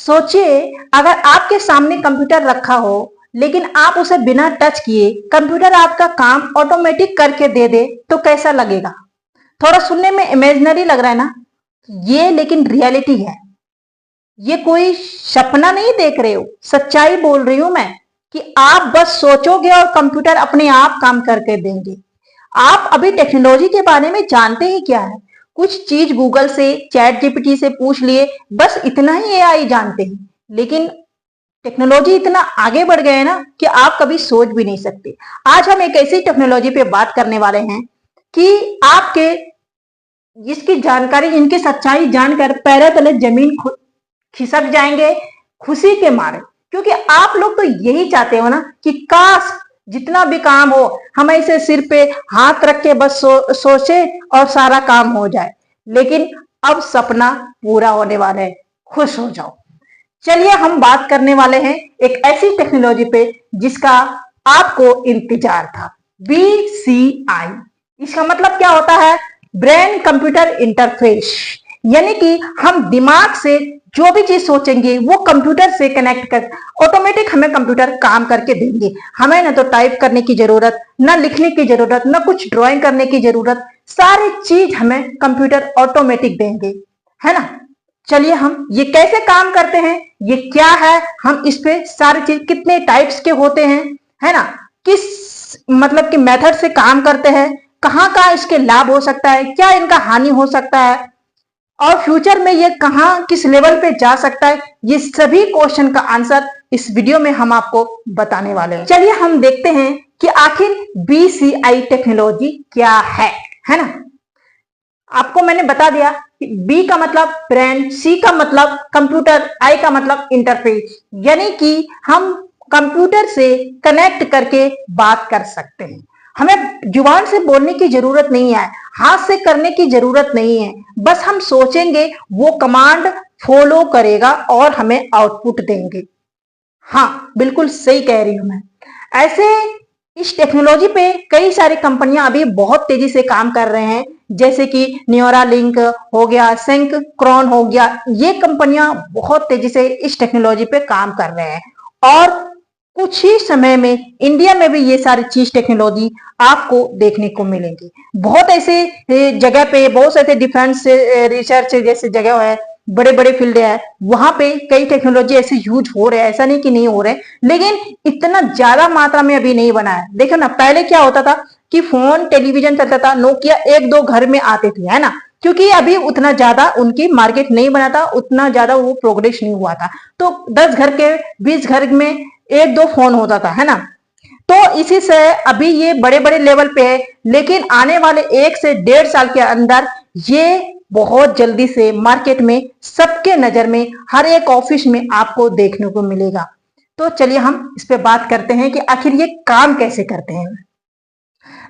सोचिए, अगर आपके सामने कंप्यूटर रखा हो लेकिन आप उसे बिना टच किए कंप्यूटर आपका काम ऑटोमेटिक करके दे दे तो कैसा लगेगा? थोड़ा सुनने में इमेजिनरी लग रहा है ना? ये लेकिन रियलिटी है। ये कोई सपना नहीं देख रहे हो, सच्चाई बोल रही हूं मैं कि आप बस सोचोगे और कंप्यूटर अपने आप काम करके देंगे। आप अभी टेक्नोलॉजी के बारे में जानते ही क्या है? कुछ चीज गूगल से, चैट जीपीटी से पूछ लिए, बस इतना ही एआई जानते हैं। लेकिन टेक्नोलॉजी इतना आगे बढ़ गया है ना कि आप कभी सोच भी नहीं सकते। आज हम एक ऐसी टेक्नोलॉजी पे बात करने वाले हैं कि आपके इसकी जानकारी, इनकी सच्चाई जानकर पैरों तले जमीन खिसक जाएंगे खुशी के मारे। क्योंकि आप लोग तो यही चाहते हो ना कि काश जितना भी काम हो हम ऐसे सिर पे हाथ रख के बस सोचे और सारा काम हो जाए। लेकिन अब सपना पूरा होने वाला है, खुश हो जाओ। चलिए हम बात करने वाले हैं एक ऐसी टेक्नोलॉजी पे जिसका आपको इंतजार था। BCI, इसका मतलब क्या होता है? Brain computer interface. यानी कि हम दिमाग से जो भी चीज सोचेंगे वो कंप्यूटर से कनेक्ट कर ऑटोमेटिक हमें कंप्यूटर काम करके देंगे। हमें ना तो टाइप करने की जरूरत, ना लिखने की जरूरत, ना कुछ ड्राइंग करने की जरूरत। सारी चीज हमें कंप्यूटर ऑटोमेटिक देंगे, है ना? चलिए हम ये कैसे काम करते हैं, ये क्या है, हम इस पे सारी चीज, कितने टाइप्स के होते हैं, है ना, किस मतलब कि मेथड से काम करते हैं, कहाँ कहाँ इसके लाभ हो सकता है, क्या इनका हानि हो सकता है, और फ्यूचर में ये कहाँ किस लेवल पे जा सकता है, ये सभी क्वेश्चन का आंसर इस वीडियो में हम आपको बताने वाले हैं। चलिए हम देखते हैं कि आखिर BCI टेक्नोलॉजी क्या है ना? आपको मैंने बता दिया कि B का मतलब ब्रेन, C का मतलब कंप्यूटर, I का मतलब इंटरफेस। यानी कि हम कंप्यूटर से कनेक्ट करके बात कर सकते हैं। हमें जुबान से बोलने की जरूरत नहीं है, हाथ से करने की जरूरत नहीं है। बस हम सोचेंगे, वो कमांड फॉलो करेगा और हमें आउटपुट देंगे। हाँ, बिल्कुल सही कह रही हूं मैं। ऐसे इस टेक्नोलॉजी पे कई सारी कंपनियां अभी बहुत तेजी से काम कर रहे हैं, जैसे कि न्यूरालिंक हो गया, सिंक्रोन हो गया। ये कंपनियां बहुत तेजी से इस टेक्नोलॉजी पे काम कर रहे हैं और कुछ ही समय में इंडिया में भी ये सारी चीज टेक्नोलॉजी आपको देखने को मिलेंगी। बहुत ऐसे जगह पे, बहुत ऐसे डिफेंस रिसर्च जैसे जगह है, बड़े बड़े फील्ड है, वहां पे कई टेक्नोलॉजी ऐसे यूज हो रहे हैं। ऐसा नहीं कि नहीं हो रहे, लेकिन इतना ज्यादा मात्रा में अभी नहीं बना है। देखो ना, पहले क्या होता था कि फोन, टेलीविजन चलता था, नोकिया एक दो घर में आते थे, है ना? क्योंकि अभी उतना ज्यादा उनकी मार्केट नहीं बना था, उतना ज्यादा वो प्रोग्रेस नहीं हुआ था। तो 10 घर के 20 घर में एक दो फोन होता था, है ना? तो इसी से अभी ये बड़े बड़े लेवल पे है, लेकिन आने वाले 1 से 1.5 साल के अंदर ये बहुत जल्दी से मार्केट में, सबके नजर में, हर एक ऑफिस में आपको देखने को मिलेगा। तो चलिए हम इस पे बात करते हैं कि आखिर ये काम कैसे करते हैं।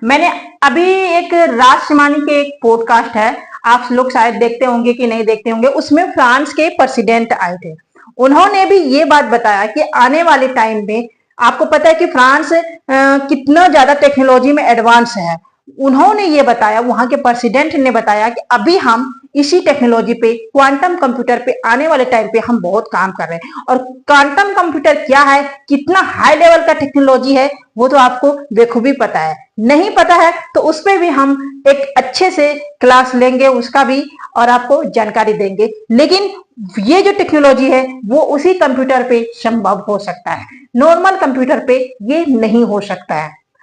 मैंने अभी एक राज शमानी के एक पॉडकास्ट है, आप लोग शायद देखते होंगे कि नहीं देखते होंगे, उसमें फ्रांस के प्रेसिडेंट आए थे। उन्होंने भी ये बात बताया कि आने वाले टाइम में, आपको पता है कि फ्रांस कितना ज्यादा टेक्नोलॉजी में एडवांस है। उन्होंने ये बताया, वहां के प्रेसिडेंट ने बताया कि अभी हम इसी टेक्नोलॉजी पे, क्वांटम कंप्यूटर पे आने वाले टाइम पे हम बहुत काम कर रहे हैं। और क्वांटम कंप्यूटर क्या है, कितना हाई लेवल का टेक्नोलॉजी है, वो तो आपको बेखूबी पता है। नहीं पता है तो उस पर भी हम एक अच्छे से क्लास लेंगे उसका भी, और आपको जानकारी देंगे। लेकिन ये जो टेक्नोलॉजी है वो उसी कंप्यूटर पे संभव हो सकता है, नॉर्मल कंप्यूटर पे ये नहीं हो सकता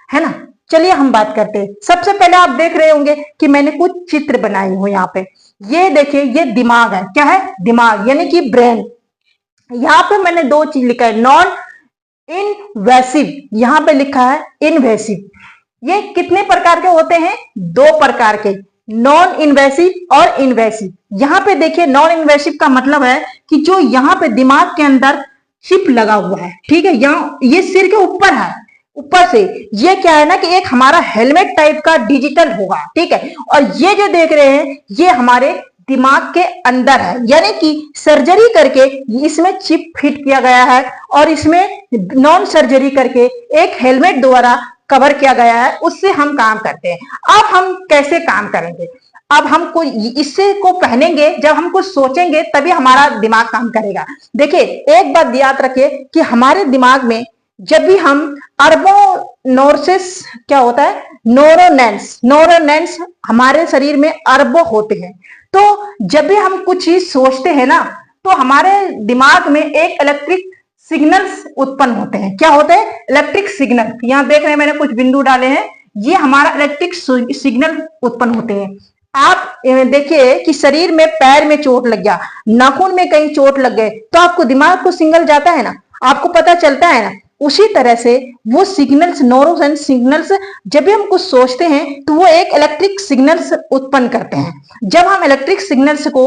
है ना? चलिए हम बात करते हैं। सबसे पहले आप देख रहे होंगे कि मैंने कुछ चित्र बनाई हूं यहाँ पे। ये देखिए, ये दिमाग है। क्या है? दिमाग, यानी कि ब्रेन। यहाँ पे मैंने 2 चीज लिखा है, नॉन इनवेसिव, यहाँ पे लिखा है इनवेसिव। ये कितने प्रकार के होते हैं? 2 प्रकार के, नॉन इन्वेसिव और इन्वेसिव। यहाँ पे देखिए, नॉन इन्वेसिव का मतलब है कि जो यहाँ पे दिमाग के अंदर चिप लगा हुआ है, ठीक है, यहाँ ये सिर के ऊपर है, ऊपर से। ये क्या है ना कि एक हमारा हेलमेट टाइप का डिजिटल होगा, ठीक है। और ये जो देख रहे हैं ये हमारे दिमाग के अंदर है, यानी कि सर्जरी करके इसमें चिप फिट किया गया है और इसमें नॉन सर्जरी करके एक हेलमेट द्वारा कवर किया गया है, उससे हम काम करते हैं। अब हम कैसे काम करेंगे? अब हम कोई इससे को पहनेंगे, जब हम कुछ सोचेंगे तभी हमारा दिमाग काम करेगा। देखिए एक बात याद रखिए कि हमारे दिमाग में जब भी हम अरबों नोर्सिस क्या होता है, नोरोनेंस हमारे शरीर में अरबों होते हैं। तो जब भी हम कुछ चीज सोचते हैं ना, तो हमारे दिमाग में एक इलेक्ट्रिक सिग्नल्स उत्पन्न होते हैं। क्या होते हैं? Electric signal. यहाँ देख रहे हैं मैंने कुछ बिंदु डाले हैं, ये हमारा इलेक्ट्रिक सिग्नल उत्पन्न होते हैं। आप देखिए कि शरीर में पैर में चोट लग गया, नाखून में कहीं चोट लग गए, तो आपको दिमाग को सिग्नल जाता है ना, आपको पता चलता है ना। उसी तरह से वो सिग्नल्स, न्यूरोसेंस सिग्नल्स, जब भी हम कुछ सोचते हैं तो वो एक इलेक्ट्रिक सिग्नल्स उत्पन्न करते हैं। जब हम इलेक्ट्रिक सिग्नल्स को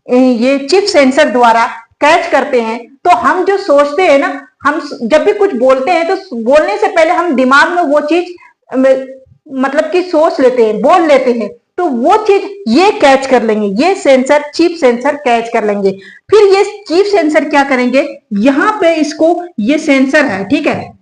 ये चिप सेंसर द्वारा कैच करते हैं, तो हम जो सोचते हैं ना, हम जब भी कुछ बोलते हैं तो बोलने से पहले हम दिमाग में वो चीज मतलब कि सोच लेते हैं, बोल लेते हैं, तो वो चीज ये कैच कर लेंगे, ये सेंसर, चिप सेंसर कैच कर लेंगे। फिर ये चिप सेंसर क्या करेंगे, यहां पे इसको, ये सेंसर है, ठीक है,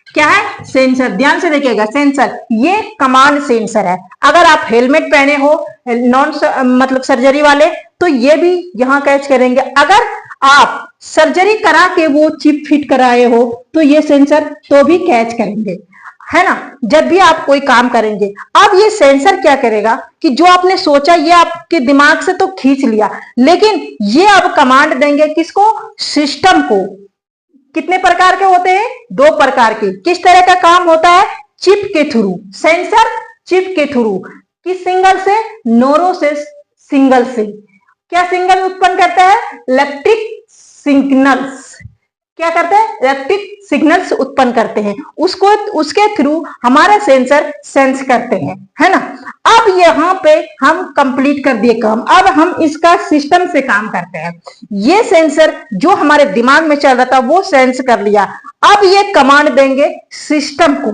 क्या है? सेंसर। ध्यान से देखिएगा, सेंसर, ये कमांड सेंसर है। अगर आप हेलमेट पहने हो नॉन मतलब सर्जरी वाले, तो ये भी यहां कैच करेंगे। अगर आप सर्जरी करा के वो चिप फिट कराए हो, तो ये सेंसर तो भी कैच करेंगे, है ना, जब भी आप कोई काम करेंगे। अब ये सेंसर क्या करेगा कि जो आपने सोचा ये आपके दिमाग से तो खींच लिया, लेकिन ये अब कमांड देंगे किसको? सिस्टम को। कितने प्रकार के होते हैं? 2 प्रकार के। किस तरह का काम होता है? चिप के थ्रू। सेंसर चिप के थ्रू। किस सिंगल से? नोरो से सिंगल से। क्या सिग्नल उत्पन्न करता है? Electric signals. क्या करते हैं? इलेक्ट्रिक सिग्नल्स उत्पन्न करते हैं, उसको उसके थ्रू हमारा सेंसर सेंस करते हैं, है ना। अब यहाँ पे हम कंप्लीट कर दिए काम, अब हम इसका सिस्टम से काम करते हैं। ये सेंसर जो हमारे दिमाग में चल रहा था वो सेंस कर लिया। अब ये कमांड देंगे सिस्टम को।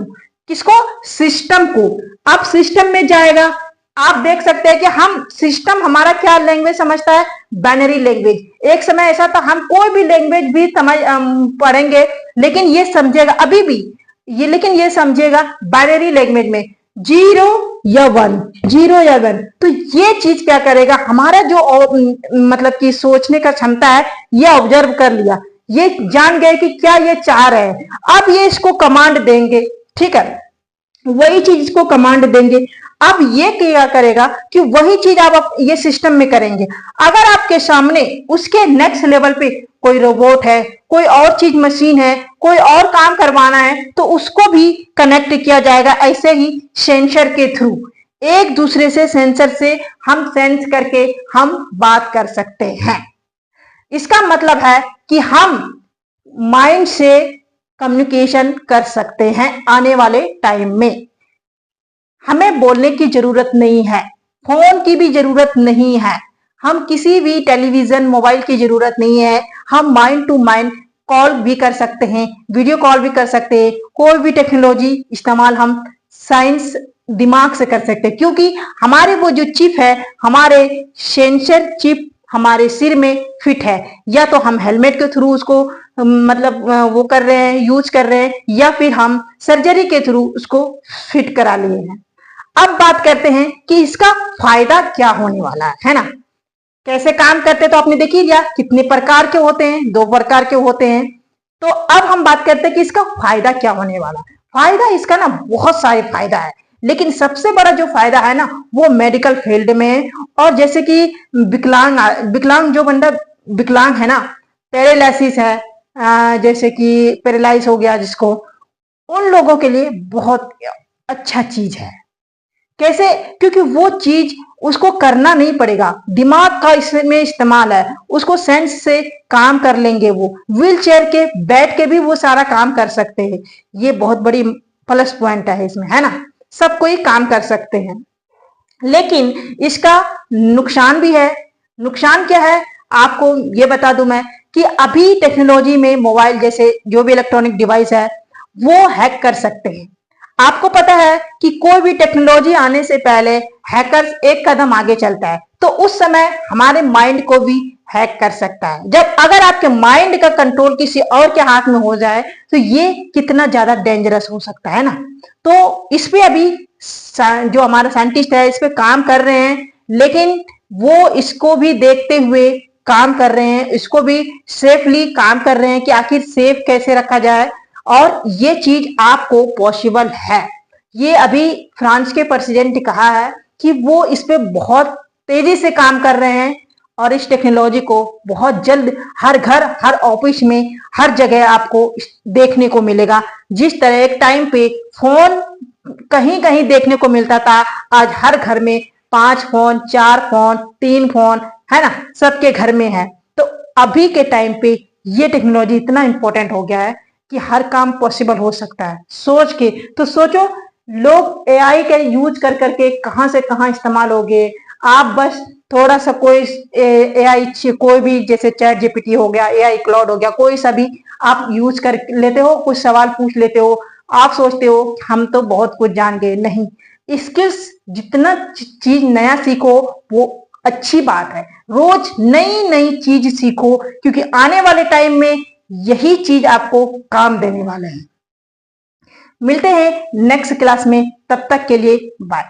किसको? सिस्टम को। अब सिस्टम में जाएगा, आप देख सकते हैं कि हम सिस्टम हमारा क्या लैंग्वेज समझता है? Binary language. एक समय ऐसा था हम कोई भी लैंग्वेज भी समझ पढ़ेंगे, लेकिन ये समझेगा अभी भी ये, लेकिन ये समझेगा बाइनरी लैंग्वेज में 0 या 1, 0 या 1। तो ये चीज क्या करेगा, हमारा जो मतलब कि सोचने का क्षमता है ये ऑब्जर्व कर लिया, ये जान गए कि क्या ये चाह रहे हैं। अब ये इसको कमांड देंगे, ठीक है, वही चीज इसको कमांड देंगे। अब ये क्या करेगा कि वही चीज आप ये सिस्टम में करेंगे। अगर आपके सामने उसके नेक्स्ट लेवल पे कोई रोबोट है, कोई और चीज मशीन है, कोई और काम करवाना है, तो उसको भी कनेक्ट किया जाएगा। ऐसे ही सेंसर के थ्रू एक दूसरे से, सेंसर से हम सेंस करके हम बात कर सकते हैं। इसका मतलब है कि हम माइंड से कम्युनिकेशन कर सकते हैं। आने वाले टाइम में हमें बोलने की जरूरत नहीं है, फोन की भी जरूरत नहीं है, हम किसी भी टेलीविजन, मोबाइल की जरूरत नहीं है। हम माइंड टू माइंड कॉल भी कर सकते हैं, वीडियो कॉल भी कर सकते हैं। कोई भी टेक्नोलॉजी इस्तेमाल हम साइंस दिमाग से कर सकते हैं, क्योंकि हमारे वो जो चिप है, हमारे सेंसर चिप हमारे सिर में फिट है। या तो हम हेलमेट के थ्रू उसको मतलब वो कर रहे हैं, यूज कर रहे हैं, या फिर हम सर्जरी के थ्रू उसको फिट करा लिए हैं। अब बात करते हैं कि इसका फायदा क्या होने वाला है ना, कैसे काम करते, तो आपने देख ही लिया कितने प्रकार के होते हैं, 2 प्रकार के होते हैं। तो अब हम बात करते हैं कि इसका फायदा क्या होने वाला। फायदा इसका ना बहुत सारे फायदा है, लेकिन सबसे बड़ा जो फायदा है ना वो मेडिकल फील्ड में है। और जैसे कि विकलांग जो बंदा विकलांग है ना, पैरालिसिस है, जैसे कि पैरालाइज हो गया जिसको, उन लोगों के लिए बहुत अच्छा चीज है। कैसे? क्योंकि वो चीज उसको करना नहीं पड़ेगा, दिमाग का इसमें इस्तेमाल है, उसको सेंस से काम कर लेंगे। वो व्हील चेयर के बैठ के भी वो सारा काम कर सकते हैं। ये बहुत बड़ी प्लस पॉइंट है इसमें, है ना, सब कोई काम कर सकते हैं। लेकिन इसका नुकसान भी है। नुकसान क्या है आपको ये बता दूं मैं, कि अभी टेक्नोलॉजी में मोबाइल जैसे जो भी इलेक्ट्रॉनिक डिवाइस है वो हैक कर सकते हैं। आपको पता है कि कोई भी टेक्नोलॉजी आने से पहले हैकर्स एक कदम आगे चलता है, तो उस समय हमारे माइंड को भी हैक कर सकता है। जब अगर आपके माइंड का कंट्रोल किसी और के हाथ में हो जाए, तो ये कितना ज्यादा डेंजरस हो सकता है ना। तो इस पे अभी जो हमारा साइंटिस्ट है इस पे काम कर रहे हैं, लेकिन वो इसको भी देखते हुए काम कर रहे हैं, इसको भी सेफली काम कर रहे हैं कि आखिर सेफ कैसे रखा जाए, और ये चीज आपको पॉसिबल है। ये अभी फ्रांस के प्रेसिडेंट ने कहा है कि वो इस पे बहुत तेजी से काम कर रहे हैं, और इस टेक्नोलॉजी को बहुत जल्द हर घर, हर ऑफिस में, हर जगह आपको देखने को मिलेगा। जिस तरह एक टाइम पे फोन कहीं कहीं देखने को मिलता था, आज हर घर में 5 फोन, 4 फोन, 3 फोन, है ना, सबके घर में है। तो अभी के टाइम पे ये टेक्नोलॉजी इतना इंपॉर्टेंट हो गया है कि हर काम पॉसिबल हो सकता है सोच के। तो सोचो, लोग एआई का यूज कर करके कहां से कहां इस्तेमाल हो गए। आप बस थोड़ा सा कोई एआई, कोई भी जैसे चैट जीपीटी हो गया, एआई क्लाउड हो गया, कोई सा भी आप यूज कर लेते हो, कुछ सवाल पूछ लेते हो, आप सोचते हो हम तो बहुत कुछ जान गए। नहीं, स्किल्स जितना चीज नया सीखो वो अच्छी बात है। रोज नई नई चीज सीखो, क्योंकि आने वाले टाइम में यही चीज आपको काम देने वाले हैं। मिलते हैं नेक्स्ट क्लास में, तब तक के लिए बाय।